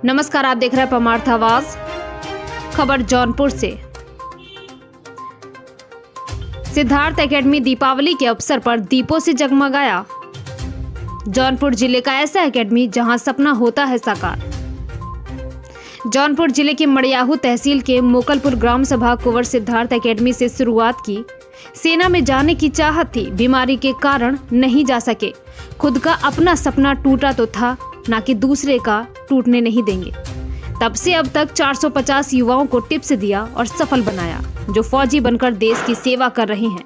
नमस्कार, आप देख रहे हैं परमार्थ आवाज। खबर जौनपुर से। सिद्धार्थ एकेडमी दीपावली के अवसर पर दीपों से जगमगाया। जौनपुर जिले का ऐसा एकेडमी जहां सपना होता है साकार। जौनपुर जिले के मड़ियाहू तहसील के मोकलपुर ग्राम सभा कुंवर सिद्धार्थ एकेडमी से शुरुआत की। सेना में जाने की चाहत थी, बीमारी के कारण नहीं जा सके। खुद का अपना सपना टूटा तो था, ना कि दूसरे का टूटने नहीं देंगे। तब से अब तक 450 युवाओं को टिप्स दिया और सफल बनाया, जो फौजी बनकर देश की सेवा कर रहे हैं।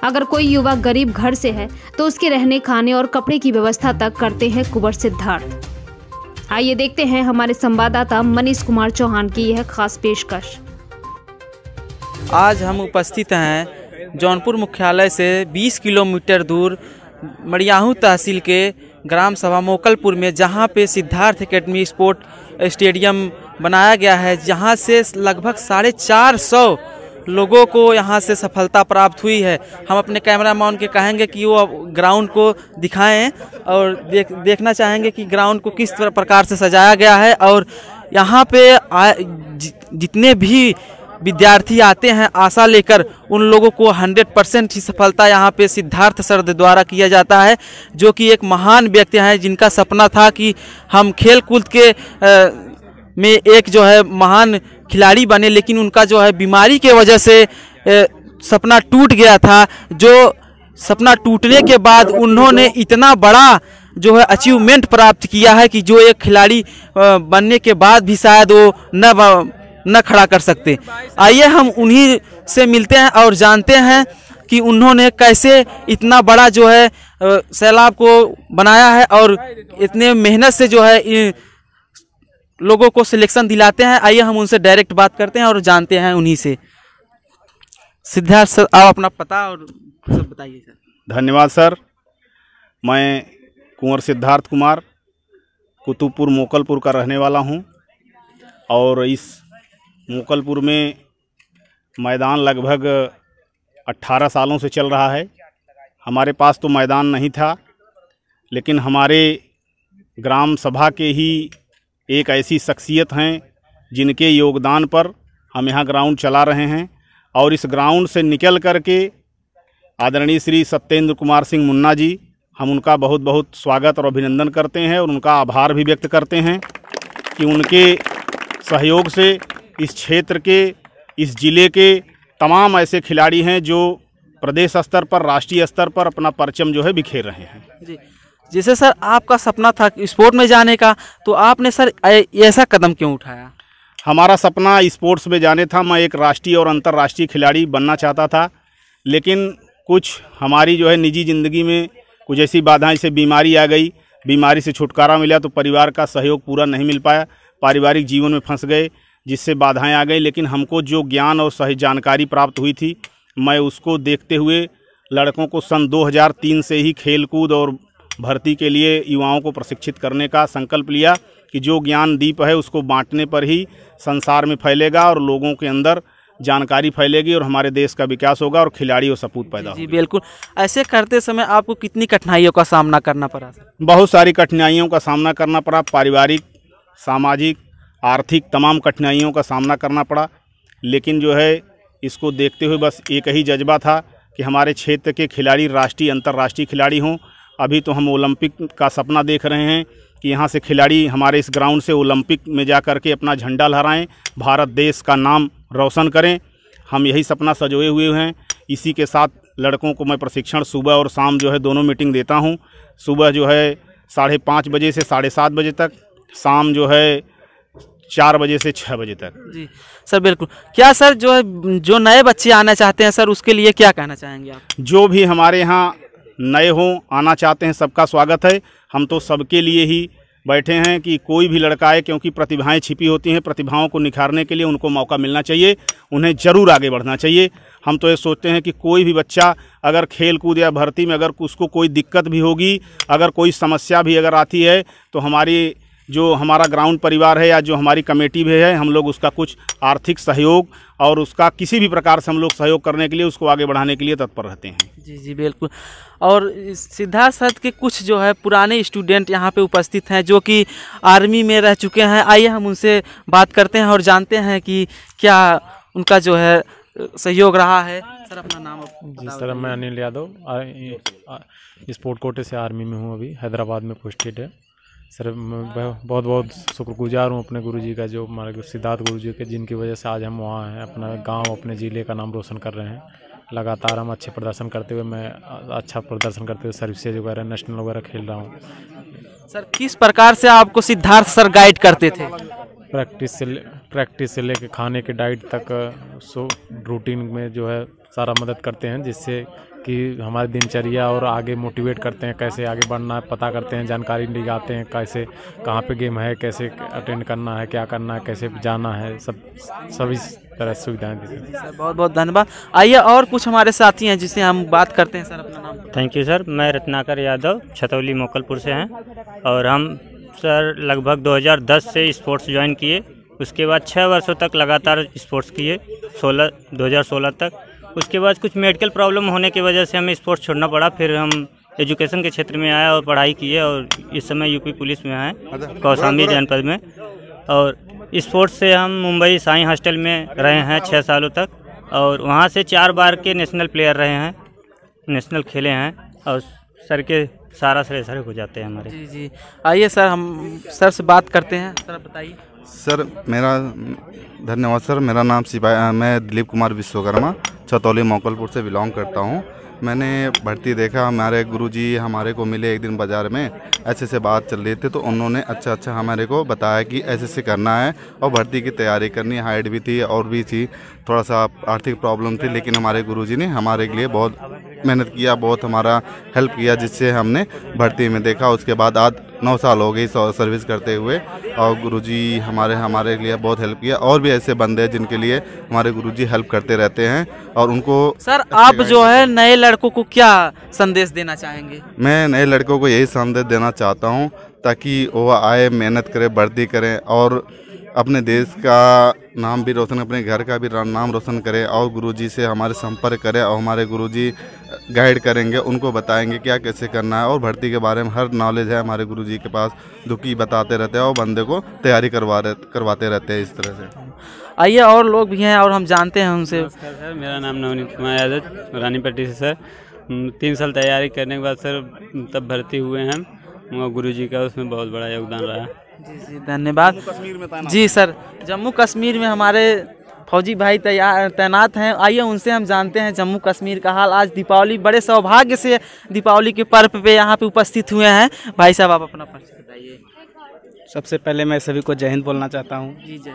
अगर कोई युवा गरीब घर से है तो उसके रहने, खाने और कपड़े की व्यवस्था तक करते हैं कुंवर सिद्धार्थ। आइए देखते हैं हमारे संवाददाता मनीष कुमार चौहान की यह खास पेशकश। आज हम उपस्थित हैं जौनपुर मुख्यालय से 20 किलोमीटर दूर मड़ियाहू तहसील के ग्राम सभा मोकलपुर में, जहां पे सिद्धार्थ एकेडमी स्पोर्ट स्टेडियम बनाया गया है, जहां से लगभग 450 लोगों को यहां से सफलता प्राप्त हुई है। हम अपने कैमरामैन के कहेंगे कि वो ग्राउंड को दिखाएं और देखना चाहेंगे कि ग्राउंड को किस प्रकार से सजाया गया है। और यहां पे जितने भी विद्यार्थी आते हैं आशा लेकर, उन लोगों को 100% ही सफलता यहाँ पे सिद्धार्थ सर द्वारा किया जाता है, जो कि एक महान व्यक्ति हैं जिनका सपना था कि हम खेल कूद के में एक जो है महान खिलाड़ी बने, लेकिन उनका जो है बीमारी के वजह से सपना टूट गया था। जो सपना टूटने के बाद उन्होंने इतना बड़ा जो है अचीवमेंट प्राप्त किया है कि जो एक खिलाड़ी बनने के बाद भी शायद वो न खड़ा कर सकते। आइए हम उन्हीं से मिलते हैं और जानते हैं कि उन्होंने कैसे इतना बड़ा जो है सैलाब को बनाया है और इतने मेहनत से जो है लोगों को सिलेक्शन दिलाते हैं। आइए हम उनसे डायरेक्ट बात करते हैं और जानते हैं उन्हीं से। सिद्धार्थ सर, आप अपना पता और सब बताइए सर। धन्यवाद सर। मैं कुंवर सिद्धार्थ कुमार कुतुबपुर मोकलपुर का रहने वाला हूं और इस मोकलपुर में मैदान लगभग 18 सालों से चल रहा है। हमारे पास तो मैदान नहीं था, लेकिन हमारे ग्राम सभा के ही एक ऐसी शख्सियत हैं जिनके योगदान पर हम यहाँ ग्राउंड चला रहे हैं। और इस ग्राउंड से निकल कर के आदरणीय श्री सत्येंद्र कुमार सिंह मुन्ना जी, हम उनका बहुत बहुत स्वागत और अभिनंदन करते हैं और उनका आभार भी व्यक्त करते हैं कि उनके सहयोग से इस क्षेत्र के, इस जिले के तमाम ऐसे खिलाड़ी हैं जो प्रदेश स्तर पर, राष्ट्रीय स्तर पर अपना परचम जो है बिखेर रहे हैं। जी, जैसे सर आपका सपना था स्पोर्ट में जाने का, तो आपने सर ऐसा कदम क्यों उठाया? हमारा सपना स्पोर्ट्स में जाने था। मैं एक राष्ट्रीय और अंतर्राष्ट्रीय खिलाड़ी बनना चाहता था, लेकिन कुछ हमारी जो है निजी ज़िंदगी में कुछ ऐसी बाधाएं, से बीमारी आ गई। बीमारी से छुटकारा मिला तो परिवार का सहयोग पूरा नहीं मिल पाया, पारिवारिक जीवन में फंस गए, जिससे बाधाएं आ गई। लेकिन हमको जो ज्ञान और सही जानकारी प्राप्त हुई थी, मैं उसको देखते हुए लड़कों को सन 2003 से ही खेलकूद और भर्ती के लिए युवाओं को प्रशिक्षित करने का संकल्प लिया कि जो ज्ञान दीप है उसको बांटने पर ही संसार में फैलेगा और लोगों के अंदर जानकारी फैलेगी और हमारे देश का विकास होगा और खिलाड़ी और सपूत पैदा होगा। जी बिल्कुल। ऐसे करते समय आपको कितनी कठिनाइयों का सामना करना पड़ा? बहुत सारी कठिनाइयों का सामना करना पड़ा। पारिवारिक, सामाजिक, आर्थिक तमाम कठिनाइयों का सामना करना पड़ा, लेकिन जो है इसको देखते हुए बस एक ही जज्बा था कि हमारे क्षेत्र के खिलाड़ी राष्ट्रीय, अंतर्राष्ट्रीय खिलाड़ी हों। अभी तो हम ओलंपिक का सपना देख रहे हैं कि यहाँ से खिलाड़ी हमारे इस ग्राउंड से ओलंपिक में जा कर के अपना झंडा लहराएं, भारत देश का नाम रोशन करें। हम यही सपना सजोए हुए हैं। इसी के साथ लड़कों को मैं प्रशिक्षण सुबह और शाम जो है दोनों मीटिंग देता हूँ। सुबह जो है 5:30 बजे से 7:30 बजे तक, शाम जो है 4 बजे से 6 बजे तक। जी सर बिल्कुल। क्या सर जो नए बच्चे आना चाहते हैं सर, उसके लिए क्या कहना चाहेंगे आप? जो भी हमारे यहाँ नए हों, आना चाहते हैं, सबका स्वागत है। हम तो सबके लिए ही बैठे हैं कि कोई भी लड़का आए, क्योंकि प्रतिभाएं छिपी होती हैं। प्रतिभाओं को निखारने के लिए उनको मौका मिलना चाहिए, उन्हें ज़रूर आगे बढ़ना चाहिए। हम तो ये सोचते हैं कि कोई भी बच्चा अगर खेल कूद या भर्ती में अगर उसको कोई दिक्कत भी होगी, अगर कोई समस्या भी अगर आती है, तो हमारा ग्राउंड परिवार है या जो हमारी कमेटी भी है, हम लोग उसका कुछ आर्थिक सहयोग और उसका किसी भी प्रकार से हम लोग सहयोग करने के लिए, उसको आगे बढ़ाने के लिए तत्पर रहते हैं। जी जी बिल्कुल। और सिद्धार्थ सर के कुछ जो है पुराने स्टूडेंट यहाँ पे उपस्थित हैं जो कि आर्मी में रह चुके हैं। आइए हम उनसे बात करते हैं और जानते हैं कि क्या उनका जो है सहयोग रहा है। सर अपना नाम जी सर, मैं अनिल यादव स्पोर्ट कोटे से आर्मी में हूँ, अभी हैदराबाद में पोस्टेड है। सर मैं बहुत बहुत शुक्रगुजार हूँ अपने गुरुजी का, जो हमारे सिद्धार्थ गुरुजी के, जिनकी वजह से आज हम वहाँ हैं, अपना गांव अपने ज़िले का नाम रोशन कर रहे हैं। लगातार हम अच्छे प्रदर्शन करते हुए, मैं अच्छा प्रदर्शन करते हुए सर्विसेज वगैरह नेशनल वगैरह खेल रहा हूँ। सर किस प्रकार से आपको सिद्धार्थ सर गाइड करते थे? प्रैक्टिस से लेके खाने के डाइट तक रूटीन में जो है सारा मदद करते हैं, जिससे कि हमारी दिनचर्या और आगे मोटिवेट करते हैं, कैसे आगे बढ़ना है पता करते हैं, जानकारी निकालते हैं, कैसे कहाँ पे गेम है, कैसे अटेंड करना है, क्या करना है, कैसे जाना है, सभी तरह सुविधाएं देते हैं। सर बहुत बहुत धन्यवाद। आइए और कुछ हमारे साथी हैं जिससे हम बात करते हैं। सर अपना नाम। थैंक यू सर, मैं रत्नाकर यादव छतौली मोकलपुर से हैं और हम सर लगभग 2010 से स्पोर्ट्स ज्वाइन किए। उसके बाद 6 वर्षों तक लगातार स्पोर्ट्स किए, 2016 तक। उसके बाद कुछ मेडिकल प्रॉब्लम होने की वजह से हमें स्पोर्ट्स छोड़ना पड़ा। फिर हम एजुकेशन के क्षेत्र में आए और पढ़ाई किए और इस समय यूपी पुलिस में हैं कौशाम्बी जनपद में। और स्पोर्ट्स से हम मुंबई साई हॉस्टल में रहे हैं 6 सालों तक और वहाँ से 4 बार के नेशनल प्लेयर रहे हैं, नेशनल खेले हैं और सर के सारा श्रेय हो जाते हैं हमारे। जी जी। आइए सर हम सर से बात करते हैं। सर बताइए। सर धन्यवाद सर। मेरा नाम मैं दिलीप कुमार विश्वकर्मा छतौली मोकलपुर से बिलोंग करता हूँ। मैंने भर्ती देखा, हमारे गुरुजी हमारे को मिले एक दिन बाज़ार में, ऐसे बात चल रही थी तो उन्होंने अच्छा हमारे को बताया कि ऐसे करना है और भर्ती की तैयारी करनी है। हाइट भी थी और भी थी, थोड़ा सा आर्थिक प्रॉब्लम थी, लेकिन हमारे गुरुजी ने हमारे लिए बहुत मेहनत किया, बहुत हमारा हेल्प किया, जिससे हमने भर्ती में देखा। उसके बाद आज 9 साल हो गई सर्विस करते हुए और गुरुजी हमारे लिए बहुत हेल्प किया। और भी ऐसे बंदे हैं जिनके लिए हमारे गुरुजी हेल्प करते रहते हैं और उनको। सर आप जो है नए लड़कों को क्या संदेश देना चाहेंगे? मैं नए लड़कों को यही संदेश देना चाहता हूँ ताकि वो आए, मेहनत करें, भर्ती करें और अपने देश का नाम भी रोशन, अपने घर का भी नाम रोशन करें और गुरुजी से हमारे संपर्क करें और हमारे गुरुजी गाइड करेंगे, उनको बताएंगे क्या कैसे करना है। और भर्ती के बारे में हर नॉलेज है हमारे गुरुजी के पास, जो कि बताते रहते हैं और बंदे को तैयारी करवाते रहते हैं इस तरह से। आइए और लोग भी हैं और हम जानते हैं उनसे। नमस्कार सर, मेरा नाम नवनीत कुमार यादव रानीपट्टी से सर। 3 साल तैयारी करने के बाद सर तब भर्ती हुए हैं। गुरुजी का उसमें बहुत बड़ा योगदान रहा। जी जी धन्यवाद। जी सर, जम्मू कश्मीर में हमारे फौजी भाई तैनात हैं। आइए उनसे हम जानते हैं जम्मू कश्मीर का हाल। आज दीपावली, बड़े सौभाग्य से दीपावली के पर्व पे यहाँ पे उपस्थित हुए हैं। भाई साहब आप अपना परिचय बताइए। सबसे पहले मैं सभी को जय हिंद बोलना चाहता हूँ। जी जय।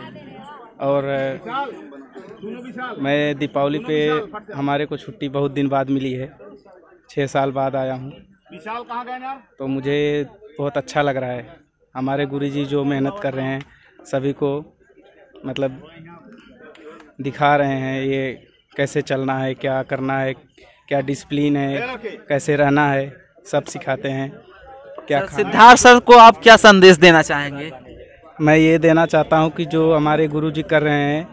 और मैं दीपावली पे हमारे को छुट्टी बहुत दिन बाद मिली है, 6 साल बाद आया हूँ, तो मुझे बहुत अच्छा लग रहा है। हमारे गुरुजी जो मेहनत कर रहे हैं, सभी को मतलब दिखा रहे हैं ये कैसे चलना है, क्या करना है, क्या डिसिप्लिन है, कैसे रहना है, सब सिखाते हैं। क्या सिद्धार्थ सर को आप क्या संदेश देना चाहेंगे? मैं ये देना चाहता हूँ कि जो हमारे गुरुजी कर रहे हैं,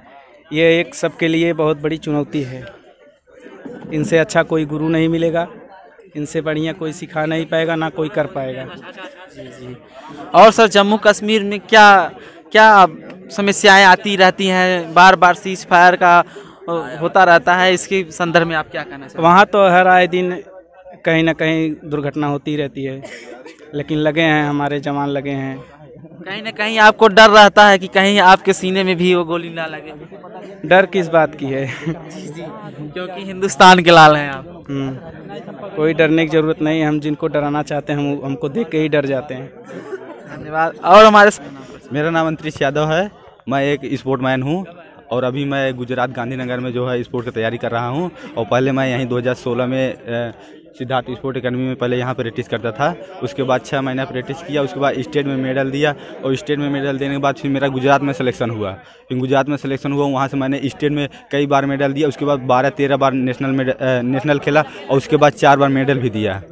ये एक सबके लिए बहुत बड़ी चुनौती है। इनसे अच्छा कोई गुरु नहीं मिलेगा, इनसे बढ़िया कोई सिखा नहीं पाएगा, ना कोई कर पाएगा। जी जी। और सर जम्मू कश्मीर में क्या क्या समस्याएं आती रहती हैं? बार बार सीज फायर का होता रहता है, इसके संदर्भ में आप क्या कहना चाहते हैं? वहाँ तो हर आए दिन कहीं ना कहीं दुर्घटना होती रहती है, लेकिन लगे हैं, हमारे जवान लगे हैं। कहीं ना कहीं आपको डर रहता है कि कहीं आपके सीने में भी वो गोली ना लगे? डर किस बात की है? जी जी, क्योंकि हिंदुस्तान के लाल हैं आप। कोई डरने की जरूरत नहीं है। हम जिनको डराना चाहते हैं हमको देख के ही डर जाते हैं। धन्यवाद। और हमारे मेरा नाम अंतरिक्ष यादव है, मैं एक स्पोर्टमैन हूँ और अभी मैं गुजरात गांधीनगर में जो है स्पोर्ट की तैयारी कर रहा हूँ। और पहले मैं यहीं 2016 में सिद्धार्थ स्पोर्ट एकेडमी में पहले यहाँ प्रैक्टिस करता था। उसके बाद 6 महीना प्रैक्टिस किया, उसके बाद स्टेट में मेडल दिया और स्टेट में मेडल देने के बाद फिर मेरा गुजरात में सिलेक्शन हुआ। फिर गुजरात में सिलेक्शन हुआ, वहाँ से मैंने स्टेट में कई बार मेडल दिया। उसके बाद 12-13 बार नेशनल खेला और उसके बाद 4 बार मेडल भी दिया,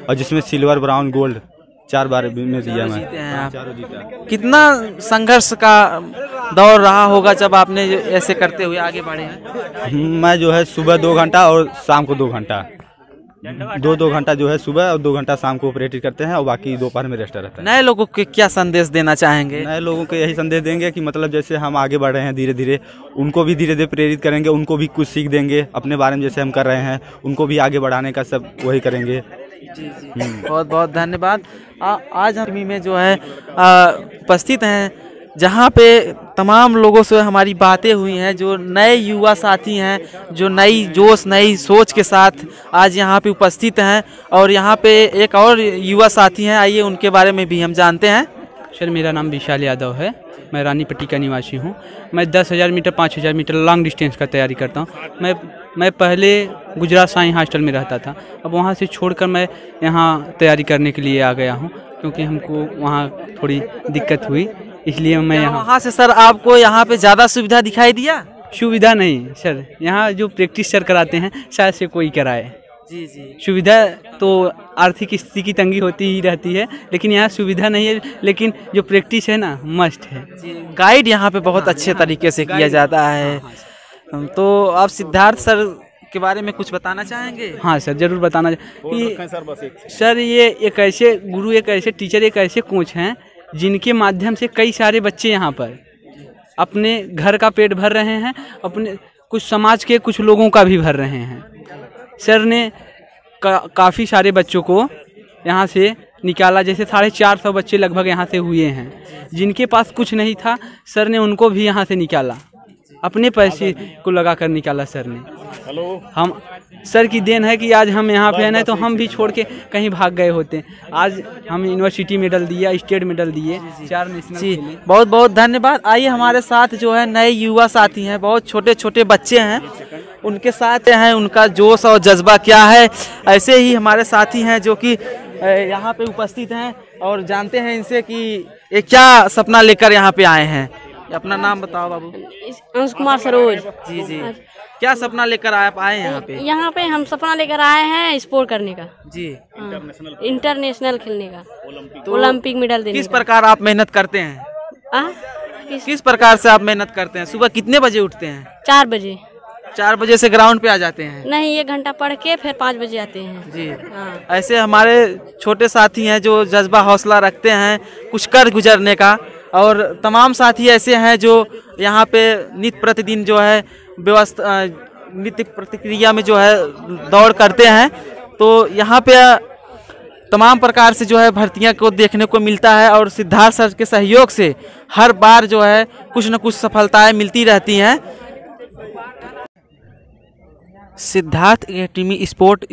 और जिसमें सिल्वर, ब्राउन, गोल्ड 4 बार में दिया मैं। आप? चारों जीता। कितना संघर्ष का दौर रहा होगा जब आपने ऐसे करते हुए आगे बढ़े हैं? मैं जो है सुबह 2 घंटा और शाम को 2 घंटा, 2 घंटा जो है सुबह और 2 घंटा शाम को ऑपरेट करते हैं और बाकी दोपहर में रेस्ट रहता है। नए लोगों को क्या संदेश देना चाहेंगे? नए लोगों को यही संदेश देंगे कि मतलब जैसे हम आगे बढ़ रहे हैं धीरे धीरे, उनको भी धीरे धीरे प्रेरित करेंगे, उनको भी कुछ सीख देंगे अपने बारे में जैसे हम कर रहे हैं, उनको भी आगे बढ़ाने का सब वही करेंगे। बहुत बहुत धन्यवाद। आज हम में जो है उपस्थित हैं, जहाँ पे तमाम लोगों से हमारी बातें हुई हैं, जो नए युवा साथी हैं, जो नई जोश नई सोच के साथ आज यहाँ पे उपस्थित हैं। और यहाँ पे एक और युवा साथी हैं, आइए उनके बारे में भी हम जानते हैं। सर मेरा नाम विशाल यादव है, मैं रानीपट्टी का निवासी हूँ। मैं 10,000 मीटर 5,000 मीटर लॉन्ग डिस्टेंस का तैयारी करता हूँ। मैं पहले गुजरात साई हॉस्टल में रहता था, अब वहाँ से छोड़कर मैं यहाँ तैयारी करने के लिए आ गया हूँ, क्योंकि हमको वहाँ थोड़ी दिक्कत हुई, इसलिए मैं यहाँ। वहाँ से सर आपको यहाँ पे ज़्यादा सुविधा दिखाई दिया? सुविधा नहीं सर, यहाँ जो प्रैक्टिस सर कराते हैं शायद से कोई कराए। जी जी। सुविधा तो आर्थिक स्थिति की तंगी होती ही रहती है, लेकिन यहाँ सुविधा नहीं है, लेकिन जो प्रैक्टिस है ना मस्ट है। गाइड यहाँ पे बहुत अच्छे तरीके से किया जाता है। तो आप सिद्धार्थ सर के बारे में कुछ बताना चाहेंगे? हाँ सर, जरूर बताना कि सर ये एक ऐसे गुरु, एक ऐसे टीचर, एक ऐसे कोच हैं जिनके माध्यम से कई सारे बच्चे यहाँ पर अपने घर का पेट भर रहे हैं, अपने कुछ समाज के कुछ लोगों का भी भर रहे हैं। सर ने काफ़ी सारे बच्चों को यहाँ से निकाला, जैसे 450 बच्चे लगभग यहाँ से हुए हैं, जिनके पास कुछ नहीं था सर ने उनको भी यहाँ से निकाला, अपने पैसे को लगाकर निकाला सर ने। हम सर की देन है कि आज हम यहाँ पे हैं, नहीं तो हम भी छोड़ के कहीं भाग गए होते। आज हम यूनिवर्सिटी मेडल दिया, स्टेट मेडल दिए, 4 नेशनल खेले। बहुत बहुत धन्यवाद। आइए हमारे साथ जो है नए युवा साथी हैं, बहुत छोटे छोटे बच्चे हैं, उनके साथ हैं, उनका जोश और जज्बा क्या है। ऐसे ही हमारे साथी हैं जो कि यहाँ पे उपस्थित हैं और जानते हैं इनसे कि ये क्या सपना लेकर यहाँ पे आए हैं। अपना नाम बताओ बाबू। अंश कुमार सरोज। जी जी, क्या सपना लेकर आप आए यहाँ पे? यहाँ पे हम सपना लेकर आए हैं स्पोर्ट करने का जी, इंटरनेशनल खेलने का, ओलंपिक मेडल देने। किस प्रकार आप मेहनत करते हैं? किस प्रकार से आप मेहनत करते हैं? सुबह कितने बजे उठते हैं? 4 बजे। 4 बजे से ग्राउंड पे आ जाते हैं? नहीं, 1 घंटा पढ़ के फिर 5 बजे आते हैं जी। ऐसे हमारे छोटे साथी हैं जो जज्बा हौसला रखते हैं कुछ कर गुजरने का, और तमाम साथी ऐसे हैं जो यहाँ पे नित्य प्रतिदिन जो है व्यवस्था नित्य प्रतिक्रिया में जो है दौड़ करते हैं। तो यहाँ पे तमाम प्रकार से जो है भर्तियां को देखने को मिलता है, और सिद्धार्थ सर के सहयोग से हर बार जो है कुछ न कुछ सफलताएं मिलती रहती हैं। सिद्धार्थ एकेडमी स्पोर्ट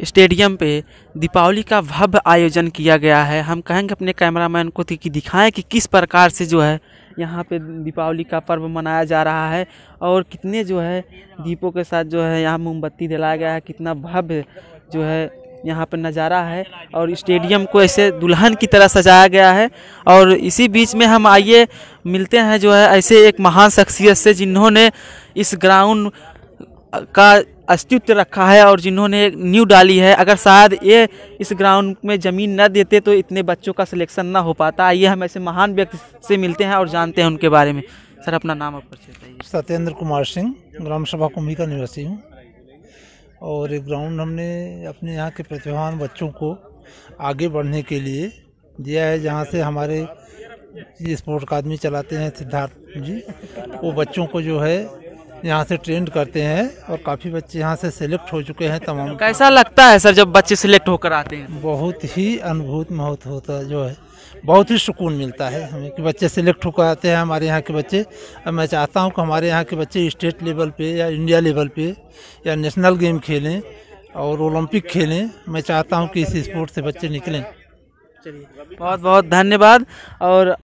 स्टेडियम पे दीपावली का भव्य आयोजन किया गया है। हम कहेंगे अपने कैमरामैन को कि दिखाएं कि किस प्रकार से जो है यहाँ पे दीपावली का पर्व मनाया जा रहा है, और कितने जो है दीपों के साथ जो है यहाँ मोमबत्ती जलाया गया है, कितना भव्य जो है यहाँ पर नज़ारा है, और स्टेडियम को ऐसे दुल्हन की तरह सजाया गया है। और इसी बीच में हम आइए मिलते हैं जो है ऐसे एक महान शख्सियत से जिन्होंने इस ग्राउंड का अस्तित्व रखा है और जिन्होंने एक नींव डाली है। अगर शायद ये इस ग्राउंड में ज़मीन न देते तो इतने बच्चों का सिलेक्शन ना हो पाता। आइए हम ऐसे महान व्यक्ति से मिलते हैं और जानते हैं उनके बारे में। सर अपना नाम और परिचय बताइए। सत्येंद्र कुमार सिंह, ग्राम सभा कुंभी का निवासी हूँ, और एक ग्राउंड हमने अपने यहाँ के प्रतिभावान बच्चों को आगे बढ़ने के लिए दिया है, जहाँ से हमारे स्पोर्ट अकादमी चलाते हैं सिद्धार्थ जी, वो बच्चों को जो है यहाँ से ट्रेंड करते हैं, और काफ़ी बच्चे यहाँ से सिलेक्ट हो चुके हैं तमाम। कैसा लगता है सर जब बच्चे सिलेक्ट होकर आते हैं? बहुत ही अनुभूत महत्व होता है, जो है बहुत ही सुकून मिलता है हमें कि बच्चे सिलेक्ट होकर आते हैं हमारे यहाँ के बच्चे। अब मैं चाहता हूँ कि हमारे यहाँ के बच्चे स्टेट लेवल पे या इंडिया लेवल पे या नेशनल गेम खेलें और ओलंपिक खेलें। मैं चाहता हूँ कि इस स्पोर्ट से बच्चे निकलें। चलिए बहुत बहुत धन्यवाद। और